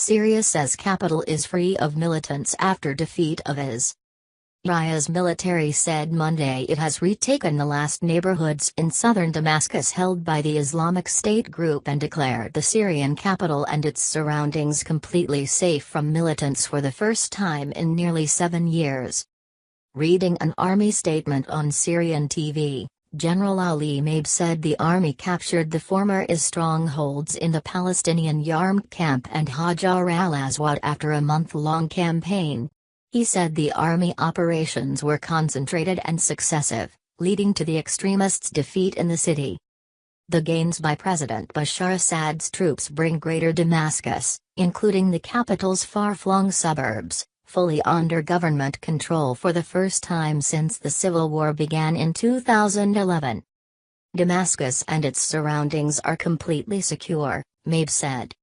Syria says capital is free of militants after defeat of Syria's military said Monday it has retaken the last neighborhoods in southern Damascus held by the Islamic State group and declared the Syrian capital and its surroundings completely safe from militants for the first time in nearly 7 years. Reading an army statement on Syrian TV, General Ali Mayhoub said the army captured the former strongholds in the Palestinian Yarmouk camp and Hajar al-Aswad after a month-long campaign. He said the army operations were concentrated and successive, leading to the extremists' defeat in the city. The gains by President Bashar Assad's troops bring Greater Damascus, including the capital's far-flung suburbs, fully under government control for the first time since the civil war began in 2011. Damascus and its surroundings are completely secure, Mayhoub said.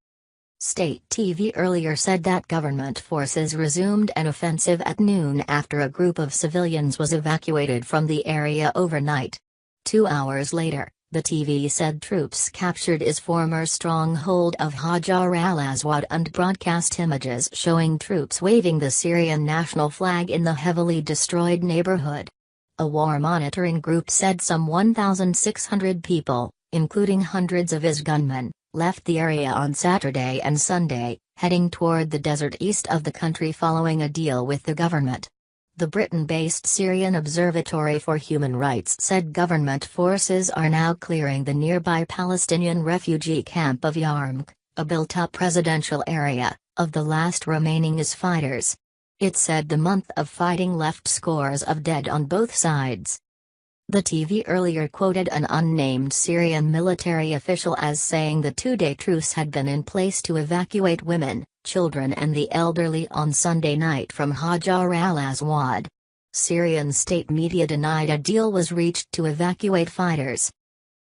State TV earlier said that government forces resumed an offensive at noon after a group of civilians was evacuated from the area overnight. 2 hours later, the TV said troops captured its former stronghold of Hajar al-Aswad and broadcast images showing troops waving the Syrian national flag in the heavily destroyed neighborhood. A war monitoring group said some 1,600 people, including hundreds of IS gunmen, left the area on Saturday and Sunday, heading toward the desert east of the country following a deal with the government. The Britain-based Syrian Observatory for Human Rights said government forces are now clearing the nearby Palestinian refugee camp of Yarmouk, a built-up residential area, of the last remaining IS fighters. It said the month of fighting left scores of dead on both sides. The TV earlier quoted an unnamed Syrian military official as saying the 2-day truce had been in place to evacuate women, children and the elderly on Sunday night from Hajar al-Aswad. Syrian state media denied a deal was reached to evacuate fighters.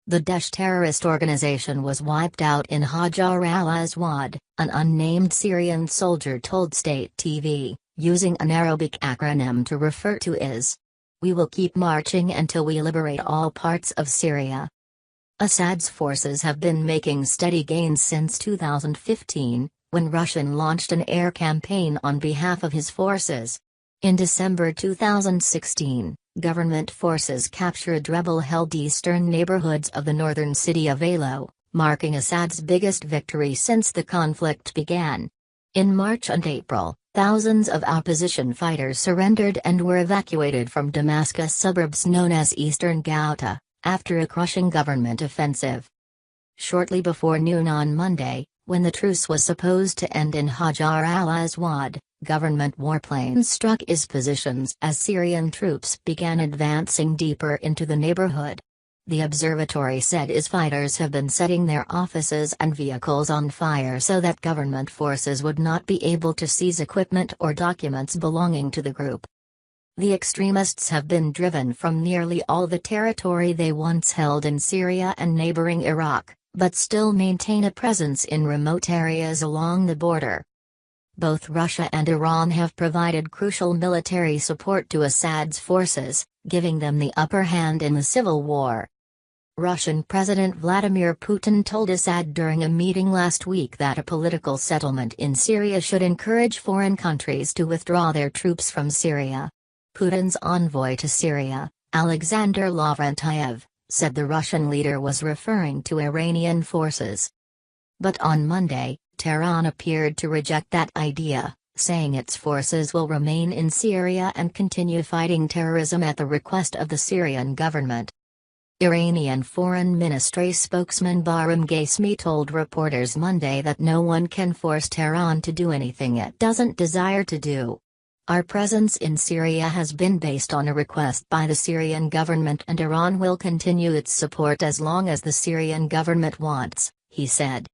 The Daesh terrorist organization was wiped out in Hajar al-Aswad, an unnamed Syrian soldier told State TV, using an Arabic acronym to refer to IS. We will keep marching until we liberate all parts of Syria. Assad's forces have been making steady gains since 2015, when Russia launched an air campaign on behalf of his forces. In December 2016, government forces captured rebel-held eastern neighborhoods of the northern city of Aleppo, marking Assad's biggest victory since the conflict began. In March and April, thousands of opposition fighters surrendered and were evacuated from Damascus suburbs known as Eastern Ghouta, after a crushing government offensive. Shortly before noon on Monday, when the truce was supposed to end in Hajar al-Aswad, government warplanes struck IS positions as Syrian troops began advancing deeper into the neighborhood. The observatory said IS fighters have been setting their offices and vehicles on fire so that government forces would not be able to seize equipment or documents belonging to the group. The extremists have been driven from nearly all the territory they once held in Syria and neighboring Iraq, but still maintain a presence in remote areas along the border. Both Russia and Iran have provided crucial military support to Assad's forces, giving them the upper hand in the civil war. Russian President Vladimir Putin told Assad during a meeting last week that a political settlement in Syria should encourage foreign countries to withdraw their troops from Syria. Putin's envoy to Syria, Alexander Lavrentiev, said the Russian leader was referring to Iranian forces. But on Monday, Tehran appeared to reject that idea, saying its forces will remain in Syria and continue fighting terrorism at the request of the Syrian government. Iranian Foreign Ministry spokesman Bahram Ghasemi told reporters Monday that no one can force Tehran to do anything it doesn't desire to do. Our presence in Syria has been based on a request by the Syrian government and Iran will continue its support as long as the Syrian government wants, he said.